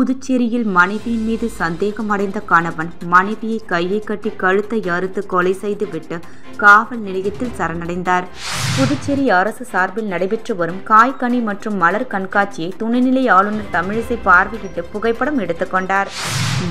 புதுச்சேரியில் மனைவியின் மீது சந்தேகமடைந்த கணவன் மனைவியை கையை கட்டி கழுத்தை அறுத்து கொலை செய்துவிட்டு காவல் நிலையத்தில் சரணடைந்தார். புதுச்சேரி அரசு சார்பில் நடைபெற்று வரும் காய் கனி மற்றும் மலர் கண்காட்சியை துணைநிலை ஆளுநர் தமிழிசை பார்வையிட்டு புகைப்படம் எடுத்துக்கொண்டார்.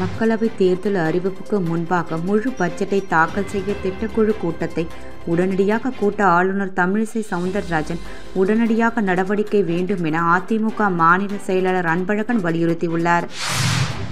மக்களவைத் தேர்தல் அறிவிப்புக்கு முன்பாக முழு பட்ஜெட்டை தாக்கல் செய்ய திட்டக்குழு கூட்டத்தை உடனடியாக கூட்ட ஆளுநர் தமிழிசை சவுந்தரராஜன் உடனடியாக நடவடிக்கை வேண்டும் என அதிமுக மாநில செயலாளர் அன்பழகன் வலியுறுத்தியுள்ளார்.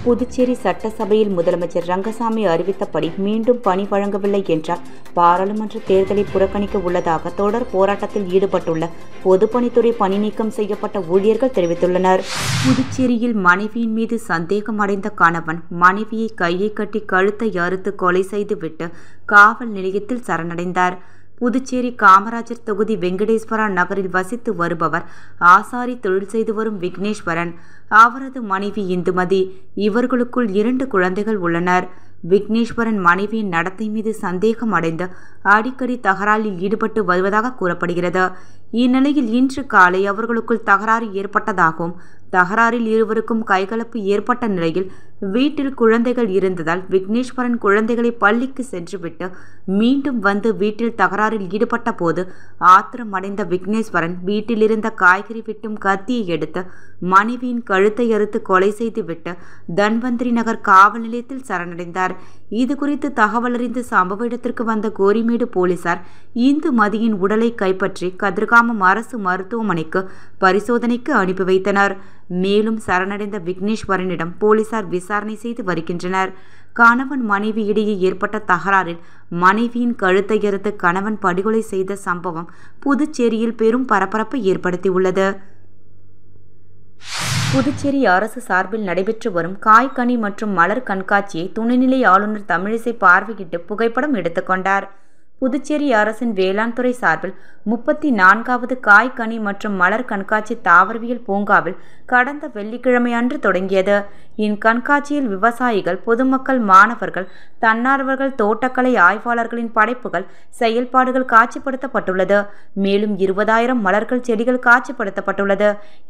புதுச்சேரி சட்டசபையில் முதலமைச்சர் ரங்கசாமி அறிவித்தபடி மீண்டும் பணி வழங்கவில்லை என்றால் பாராளுமன்ற தேர்தலை புறக்கணிக்க உள்ளதாக தொடர் போராட்டத்தில் ஈடுபட்டுள்ள பொதுப்பணித்துறை பணி நீக்கம் செய்யப்பட்ட ஊழியர்கள் தெரிவித்துள்ளனர். புதுச்சேரியில் மனைவியின் மீது சந்தேகமடைந்த கணவன் மனைவியை கையை கட்டி கழுத்தை அறுத்து கொலை செய்துவிட்டு காவல் நிலையத்தில் சரணடைந்தார். புதுச்சேரி காமராஜர் தொகுதி வெங்கடேஸ்வரா நகரில் வசித்து வருபவர் ஆசாரி தொழில் செய்து வரும் விக்னேஸ்வரன். அவரது மனைவி இந்துமதி. இவர்களுக்குள் 2 குழந்தைகள் உள்ளனர். விக்னேஸ்வரன் மனைவியின் நடத்தை மீது சந்தேகம் அடைந்து அடிக்கடி தகராறில் ஈடுபட்டு வருவதாக கூறப்படுகிறது. இந்நிலையில் இன்று காலை அவர்களுக்குள் தகராறு ஏற்பட்டதாகவும் தகராறில் இருவருக்கும் கைகலப்பு ஏற்பட்ட நிலையில் வீட்டில் குழந்தைகள் இருந்ததால் விக்னேஸ்வரன் குழந்தைகளை பள்ளிக்கு சென்றுவிட்டு மீண்டும் வந்து வீட்டில் தகராறில் ஈடுபட்ட போது ஆத்திரமடைந்த விக்னேஸ்வரன் வீட்டில் இருந்த காய்கறி வெட்டும் கத்தியை எடுத்து மனைவியின் கழுத்தை அறுத்து கொலை செய்துவிட்டு தன்வந்திரி நகர் காவல் நிலையத்தில் சரணடைந்தார். இதுகுறித்து தகவல் அறிந்து சம்பவ இடத்திற்கு வந்த கோரிமேடு போலீசார் இந்துமதியின் உடலை கைப்பற்றி கதிர்காமம் அரசு மருத்துவமனைக்கு பரிசோதனைக்கு அனுப்பி வைத்தனர். மேலும் சரணடைந்த விக்னேஸ்வரனிடம் போலீசார் விசாரணை செய்து வருகின்றனர். கணவன் மனைவி இடையே ஏற்பட்ட தகராறில் மனைவியின் கழுத்தை அறுத்து கணவன் படுகொலை செய்த சம்பவம் புதுச்சேரியில் பெரும் பரபரப்பை ஏற்படுத்தியுள்ளது. புதுச்சேரி அரசு சார்பில் நடைபெற்று வரும் காய் கனி மற்றும் மலர் கண்காட்சியை துணைநிலை ஆளுநர் தமிழிசை பார்வையிட்டு புகைப்படம் எடுத்துக்கொண்டார். புதுச்சேரி அரசின் வேளாண் துறை சார்பில் 34வது காய் கனி மற்றும் மலர் கண்காட்சி தாவரவியல் பூங்காவில் கடந்த வெள்ளிக்கிழமை அன்று தொடங்கியது. இக்கண்காட்சியில் விவசாயிகள், பொதுமக்கள், மாணவர்கள், தன்னார்வர்கள், தோட்டக்கலை ஆய்வாளர்களின் படைப்புகள், செயல்பாடுகள் காட்சிப்படுத்தப்பட்டுள்ளது. மேலும் 20,000 மலர்கள், செடிகள் காட்சிப்படுத்தப்பட்டுள்ளது.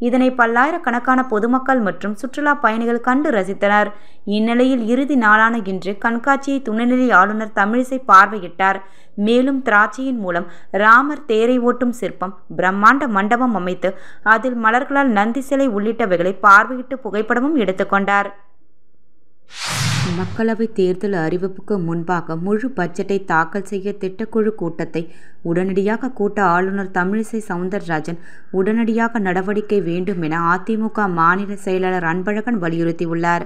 இதனை பல்லாயிரக்கணக்கான பொதுமக்கள் மற்றும் சுற்றுலா பயணிகள் கண்டு ரசித்தனர். இந்நிலையில் இறுதி நாளான இன்று கண்காட்சியை துணைநிலை ஆளுநர் தமிழிசை பார்வையிட்டார். மேலும் திராட்சையின் மூலம் ராமர் தேரை ஓட்டும் சிற்பம், பிரம்மாண்ட மண்டபம் அமைத்து அதில் மலர்களால் நந்தி சிலை உள்ளிட்டவைகளை பார்வையிட்டு புகைப்படமும் எடுத்துக்கொண்டார். மக்களவைத் தேர்தல் அறிவிப்புக்கு முன்பாக முழு பட்ஜெட்டை தாக்கல் செய்ய திட்டக்குழு கூட்டத்தை உடனடியாக கூட்ட ஆளுநர் தமிழிசை சவுந்தரராஜன் உடனடியாக நடவடிக்கை வேண்டும் என அதிமுக மாநில செயலாளர் அன்பழகன் வலியுறுத்தியுள்ளார்.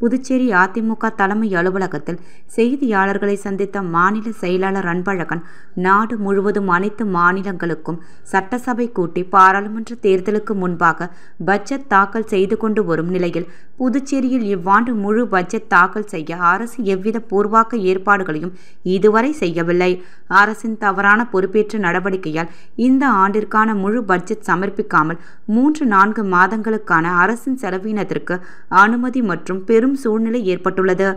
புதுச்சேரி அதிமுக தலைமை அலுவலகத்தில் செய்தியாளர்களை சந்தித்த மாநில செயலாளர் அன்பழகன், நாடு முழுவதும் அனைத்து மாநிலங்களுக்கும் சட்டசபை கூட்டி பாராளுமன்ற தேர்தலுக்கு முன்பாக பட்ஜெட் தாக்கல் செய்து கொண்டு வரும் நிலையில் புதுச்சேரியில் இவ்வாண்டு முழு பட்ஜெட் தாக்கல் செய்ய அரசு எவ்வித பூர்வாக்க ஏற்பாடுகளையும் இதுவரை செய்யவில்லை. அரசின் தவறான பொறுப்பேற்ற நடவடிக்கையால் இந்த ஆண்டிற்கான முழு பட்ஜெட் சமர்ப்பிக்காமல் 3-4 மாதங்களுக்கான அரசின் செலவினத்திற்கு அனுமதி மற்றும் பெரும் சூழ்நிலை ஏற்பட்டுள்ளது.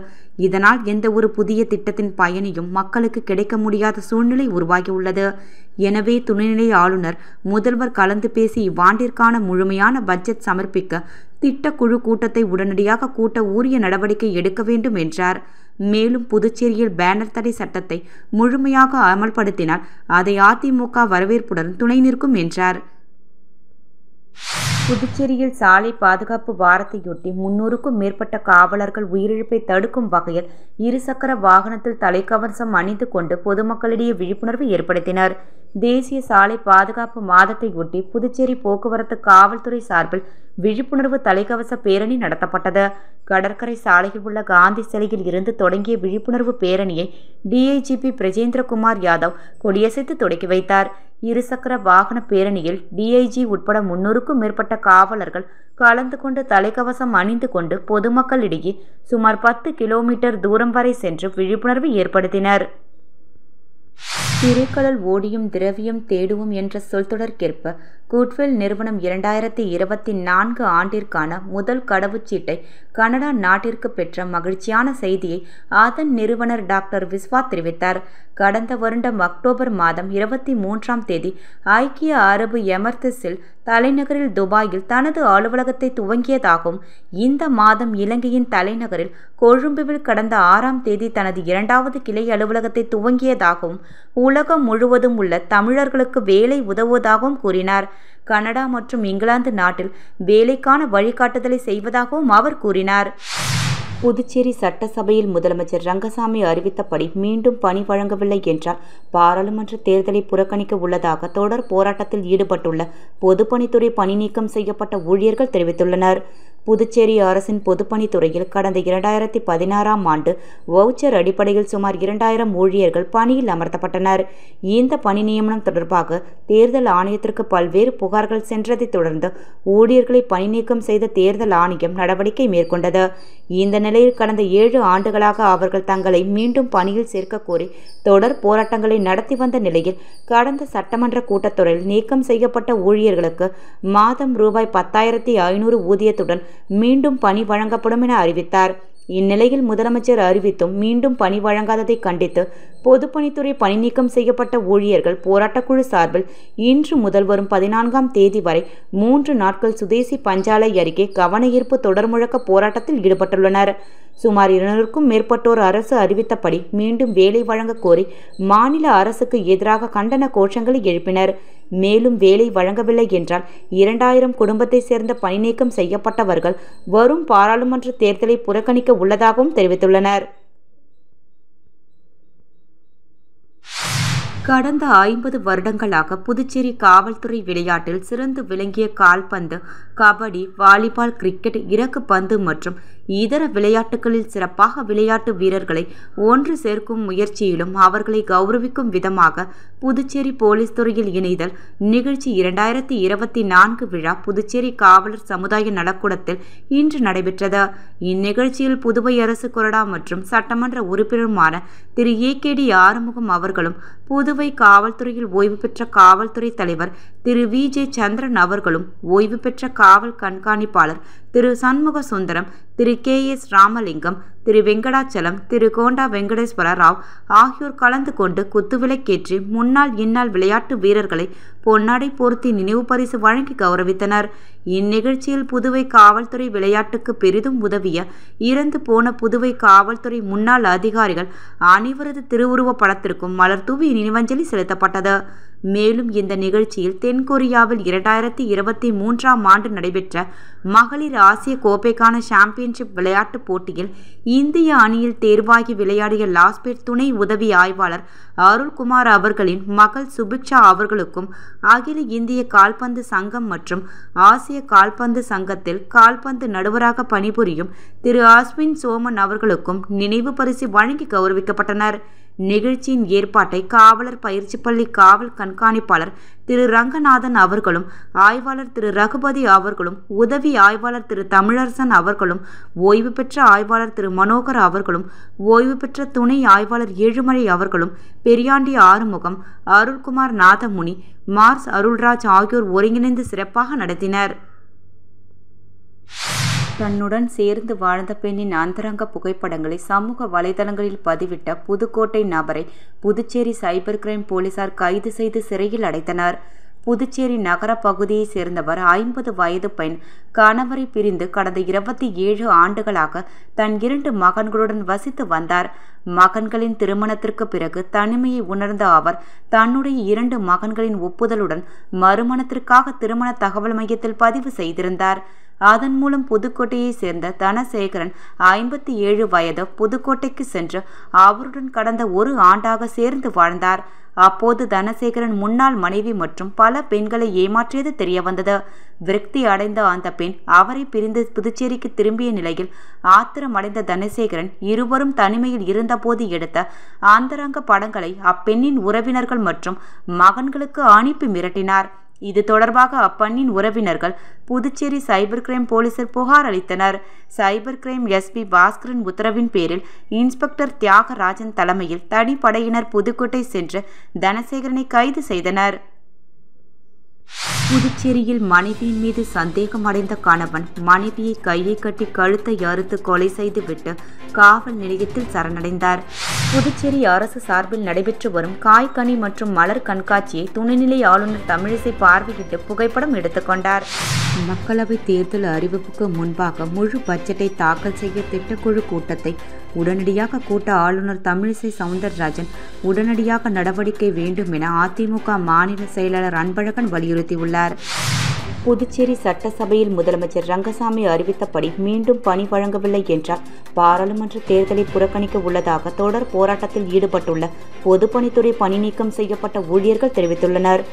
இதனால் எந்த ஒரு புதிய திட்டத்தின் பயனையும் மக்களுக்கு கிடைக்க முடியாத சூழ்நிலை உருவாகியுள்ளது. எனவே துணைநிலை ஆளுநர், முதல்வர் கலந்து பேசி இவ்வாண்டிற்கான முழுமையான பட்ஜெட் சமர்ப்பிக்க திட்டக்குழு கூட்டத்தை உடனடியாக கூட்ட உரிய நடவடிக்கை எடுக்க வேண்டும் என்றார். மேலும் புதுச்சேரியில் பேனர் தடை சட்டத்தை முழுமையாக அமல்படுத்தினால் அதை அதிமுக வரவேற்புடன் துணை நிற்கும் என்றார். புதுச்சேரியில் சாலை பாதுகாப்பு வாரத்தையொட்டி 300க்கும் மேற்பட்ட காவலர்கள் உயிரிழப்பை தடுக்கும் வகையில் இருசக்கர வாகனத்தில் தலைக்கவசம் அணிந்து கொண்டு பொதுமக்களிடையே விழிப்புணர்வு ஏற்படுத்தினர். தேசிய சாலை பாதுகாப்பு மாதத்தையொட்டி புதுச்சேரி போக்குவரத்து காவல்துறை சார்பில் விழிப்புணர்வு தலைக்கவச பேரணி நடத்தப்பட்டது. கடற்கரை சாலையில் உள்ள காந்தி சிலையில் இருந்து தொடங்கிய விழிப்புணர்வு பேரணியை டிஐஜிபி பிரஜேந்திரகுமார் யாதவ் கொடியசைத்து தொடக்கி வைத்தார். இருசக்கர வாகன பேரணியில் டிஐஜி உட்பட 300க்கும் மேற்பட்ட காவலர்கள் கலந்து கொண்டு தலைக்கவசம் அணிந்து கொண்டு பொதுமக்களிடையே சுமார் 10 கிலோமீட்டர் தூரம் வரை சென்று விழிப்புணர்வு ஏற்படுத்தினர். திரைக்கடல் ஓடியும் திரவியம் தேடுவோம் என்ற சொல் தொடர்கேற்ப குட்வில் நிறுவனம் 2024 ஆண்டிற்கான முதல் கடவுச்சீட்டை கனடா நாட்டிற்கு பெற்ற மகிழ்ச்சியான செய்தியை அதன் நிறுவனர் டாக்டர் விஸ்வா தெரிவித்தார். கடந்த வருடம் அக்டோபர் மாதம் 23ஆம் தேதி ஐக்கிய அரபு எமிரேட்ஸில் தலைநகரில் துபாயில் தனது அலுவலகத்தை துவங்கியதாகவும், இந்த மாதம் இலங்கையின் தலைநகரில் கொழும்புவில் கடந்த 6ஆம் தேதி தனது 2வது கிளை அலுவலகத்தை துவங்கியதாகவும், உலகம் முழுவதும் உள்ள தமிழர்களுக்கு வேலை உதவுவதாகவும் கூறினார். கனடா மற்றும் இங்கிலாந்து நாட்டில் வேலைக்கான வழிகாட்டுதலை செய்வதாகவும் அவர் கூறினார். புதுச்சேரி சட்டசபையில் முதலமைச்சர் ரங்கசாமி அறிவித்தபடி மீண்டும் பணி வழங்கவில்லை என்றால் பாராளுமன்ற தேர்தலை புறக்கணிக்க உள்ளதாக தொடர் போராட்டத்தில் ஈடுபட்டுள்ள பொதுப்பணித்துறை பணி நீக்கம் செய்யப்பட்ட ஊழியர்கள் தெரிவித்துள்ளனர். புதுச்சேரி அரசின் பொதுப்பணித்துறையில் கடந்த 2016ஆம் ஆண்டு வவுச்சர் அடிப்படையில் சுமார் 2000 ஊழியர்கள் பணியில் அமர்த்தப்பட்டனர். இந்த பணி நியமனம் தொடர்பாக தேர்தல் ஆணையத்திற்கு பல்வேறு புகார்கள் சென்றதை தொடர்ந்து ஊழியர்களை பணி நீக்கம் செய்த தேர்தல் ஆணையம் நடவடிக்கை மேற்கொண்டது. இந்த நிலையில் கடந்த 7 ஆண்டுகளாக அவர்கள் தங்களை மீண்டும் பணியில் சேர்க்க கோரி தொடர் போராட்டங்களை நடத்தி வந்த நிலையில் கடந்த சட்டமன்ற கூட்டத்தொடரில் நீக்கம் செய்யப்பட்ட ஊழியர்களுக்கு மாதம் ரூபாய் 10,500 ஊதியத்துடன் மீண்டும் பணி வழங்கப்படும் என அறிவித்தார். இந்நிலையில் முதலமைச்சர் அறிவித்தும் மீண்டும் பணி வழங்காததை கண்டித்து பொதுப்பணித்துறை பணி நீக்கம் செய்யப்பட்ட ஊழியர்கள் போராட்டக்குழு சார்பில் இன்று முதல் வரும் 14ஆம் தேதி வரை 3 நாட்கள் சுதேசி பஞ்சாலை அருகே கவன ஈர்ப்பு தொடர் முழக்க போராட்டத்தில் ஈடுபட்டுள்ளனர். சுமார் 200க்கும் மேற்பட்டோர் அரசு அறிவித்தபடி மீண்டும் வேலை வழங்க கோரி மாநில அரசுக்கு எதிராக கண்டன கோஷங்களை எழுப்பினர். மேலும் வேலை வழங்கவில்லை என்றால் 2000 குடும்பத்தை சேர்ந்த பணி நீக்கம் செய்யப்பட்டவர்கள் வரும் பாராளுமன்ற தேர்தலை புறக்கணிக்க உள்ளதாகவும் தெரிவித்துள்ளனர். கடந்த 50 வருடங்களாக புதுச்சேரி காவல்துறை விளையாட்டில் சிறந்து விளங்கிய கால்பந்து, கபடி, வாலிபால், கிரிக்கெட், இறகு பந்து மற்றும் இதர விளையாட்டுகளில் சிறப்பாக விளையாட்டு வீரர்களை ஒன்று சேர்க்கும் முயற்சியிலும் அவர்களை கௌரவிக்கும் விதமாக புதுச்சேரி போலீஸ் துறையில் இணைதல் நிகழ்ச்சி 2024 விழா புதுச்சேரி காவலர் சமுதாய நலக்கூடத்தில் இன்று நடைபெற்றது. இந்நிகழ்ச்சியில் புதுவை அரசு கொறடா மற்றும் சட்டமன்ற உறுப்பினருமான திரு AKD ஆறுமுகம் அவர்களும், புதுவை காவல்துறையில் ஓய்வு பெற்ற காவல்துறை தலைவர் திரு VJ சந்திரன் அவர்களும், ஓய்வு பெற்ற காவல் கண்காணிப்பாளர் திரு சண்முக சுந்தரம், திரு KS ராமலிங்கம், திரு வெங்கடாச்சலம், திரு கோண்டா வெங்கடேஸ்வர ராவ் ஆகியோர் கலந்து கொண்டு குத்துவிளக்கேற்றி முன்னாள் இந்நாள் விளையாட்டு வீரர்களை பொன்னாடை போர்த்தி நினைவு பரிசு வழங்கி கௌரவித்தனர். இந்நிகழ்ச்சியில் புதுவை காவல்துறை விளையாட்டுக்கு பெரிதும் உதவிய இறந்து போன புதுவை காவல்துறை முன்னாள் அதிகாரிகள் அனைவரது திருவுருவ படத்திற்கும் மலர் தூவி நினைவஞ்சலி செலுத்தப்பட்டது. மேலும் இந்த நிகழ்ச்சியில் தென்கொரியாவில் 2023ஆம் ஆண்டு நடைபெற்ற மகளிர் ஆசிய கோப்பைக்கான சாம்பியன்ஷிப் விளையாட்டுப் போட்டியில் இந்திய அணியில் தேர்வாகி விளையாடிய லாஸ்பேட் துணை உதவி ஆய்வாளர் அருள்குமார் அவர்களின் மகள் சுபிக்ஷா அவர்களுக்கும், அகில இந்திய கால்பந்து சங்கம் மற்றும் ஆசிய கால்பந்து சங்கத்தில் கால்பந்து நடுவராக பணிபுரியும் திரு அஸ்வின் சோமன் அவர்களுக்கும் நினைவு பரிசு வழங்கி கௌரவிக்கப்பட்டனர். நிகழ்ச்சியின் ஏற்பாட்டை காவலர் பயிற்சி பள்ளி காவல் கண்காணிப்பாளர் திரு ரங்கநாதன் அவர்களும், ஆய்வாளர் திரு ரகுபதி அவர்களும், உதவி ஆய்வாளர் திரு தமிழரசன் அவர்களும், ஓய்வு பெற்ற ஆய்வாளர் திரு மனோகர் அவர்களும், ஓய்வு பெற்ற துணை ஆய்வாளர் ஏழுமலை அவர்களும், பெரியாண்டி ஆறுமுகம், அருள்குமார் நாதமுனி, மார்ஸ் அருள்ராஜ் ஆகியோர் ஒருங்கிணைந்து சிறப்பாக நடத்தினர். தன்னுடன் சேர்ந்து வாழ்ந்த பெண்ணின் அந்தரங்க புகைப்படங்களை சமூக வலைதளங்களில் பதிவிட்ட புதுக்கோட்டை நபரை புதுச்சேரி சைபர் கிரைம் போலீசார் கைது செய்து சிறையில் அடைத்தனர். புதுச்சேரி நகர பகுதியைச் சேர்ந்தவர் 50 வயது பெண் கணவரை பிரிந்து கடந்த 27 ஆண்டுகளாக தன் 2 மகன்களுடன் வசித்து வந்தார். மகன்களின் திருமணத்திற்கு பிறகு தனிமையை உணர்ந்த அவர் தன்னுடைய 2 மகன்களின் ஒப்புதலுடன் மறுமணத்திற்காக திருமண தகவல் மையத்தில் பதிவு செய்திருந்தார். அதன் மூலம் புதுக்கோட்டையை சேர்ந்த தனசேகரன் 57 வயது புதுக்கோட்டைக்கு சென்று அவருடன் கடந்த 1 ஆண்டாக சேர்ந்து வாழ்ந்தார். அப்போது தனசேகரன் முன்னாள் மனைவி மற்றும் பல பெண்களை ஏமாற்றியது தெரியவந்தது. விரக்தி அடைந்த அந்த பெண் அவரை பிரிந்து புதுச்சேரிக்கு திரும்பிய நிலையில் ஆத்திரமடைந்த தனசேகரன் இருவரும் தனிமையில் இருந்தபோது எடுத்த அந்தரங்க படங்களை அப்பெண்ணின் உறவினர்கள் மற்றும் மகன்களுக்கு அனுப்பி மிரட்டினார். இது தொடர்பாக அப்பெண்ணின் உறவினர்கள் புதுச்சேரி சைபர் கிரைம் போலீசில் புகார் அளித்தனர். சைபர் கிரைம் SP பாஸ்கரன் உத்தரவின் பேரில் இன்ஸ்பெக்டர் தியாகராஜன் தலைமையில் தனிப்படையினர் புதுக்கோட்டை சென்று தனசேகரனை கைது செய்தனர். புதுச்சேரியில் மனைவியின் மீது சந்தேகம் அடைந்த கணவன் மனைவியை கையை கட்டி கழுத்தை அறுத்து கொலை செய்துவிட்டு காவல் நிலையத்தில் சரணடைந்தார். புதுச்சேரி அரசு சார்பில் நடைபெற்று வரும் காய்கனி மற்றும் மலர் கண்காட்சியை துணைநிலை ஆளுநர் தமிழிசை பார்வையிட்டு புகைப்படம் எடுத்துக்கொண்டார். மக்களவை தேர்தல் அறிவிப்புக்கு முன்பாக முழு பட்ஜெட்டை தாக்கல் செய்ய திட்டக்குழு கூட்டத்தை உடனடியாக கூட்ட ஆளுநர் தமிழிசை சவுந்தரராஜன் உடனடியாக நடவடிக்கை வேண்டும் என அதிமுக மாநில செயலாளர் அன்பழகன் வலியுறுத்தியுள்ளார். புதுச்சேரி சட்டசபையில் முதலமைச்சர் ரங்கசாமி அறிவித்தபடி மீண்டும் பணி வழங்கவில்லை என்றால் பாராளுமன்ற தேர்தலை புறக்கணிக்க உள்ளதாக தொடர் போராட்டத்தில் ஈடுபட்டுள்ள பொதுப்பணித்துறை பணி நீக்கம் செய்யப்பட்ட ஊழியர்கள் தெரிவித்துள்ளனர்.